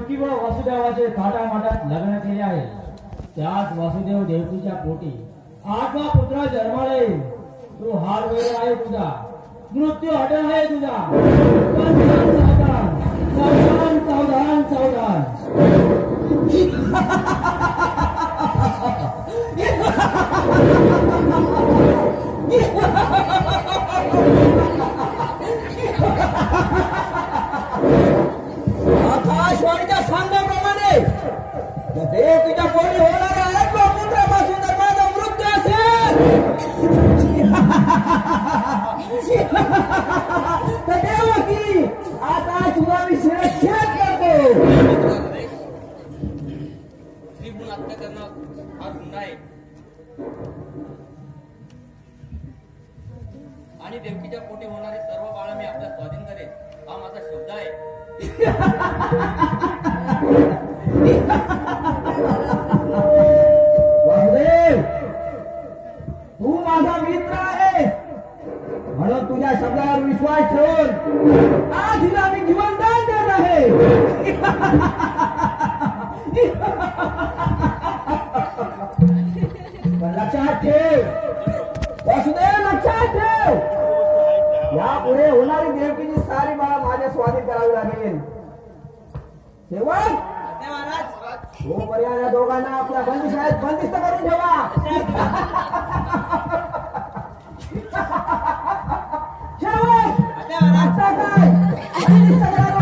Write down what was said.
देवकी व वासुदेवाचे थाटामाटात लग्न केले आहे. त्याच वासुदेव देवकीच्या पोटी आठवा पुत्र जन्माला येईल. तू हार वेळ आहे तुझा, मृत्यू अटळ आहे तुझा. पण सावधान सावधान सावधान सावधान. आकाशवाणीच्या सांगण्याप्रमाणे देवकीच्या पोटी होणारा आठवा पुत्रापासून जर माझा मृत्यू असेल तर देवकी आता तुला मी शिरच्छेद करतो. स्त्रीगुण हत्या करणं हा गुन्हा आहे आणि देवकीच्या पोटी होणारी सर्व बाळ मी आपल्या स्वाधीन करेन हा माझा शब्द आहे. वासुदेव तू माझा मित्र आहे म्हणून तुझ्या शब्दावर विश्वास ठेवून आज हिला मी जीवनदान देत आहे. पण लक्षात ठेव वासुदेव, लक्षात ठेव यापुढे होणारी देवकीची सारी बाळ माझ्या स्वाधीन करावी लागेल. तेव्हा तोपर्यंत या दोघांना आपल्या बंदिशाळेत बंदिस्त करून ठेवा. शेवट आता काय बंदिस्त करा.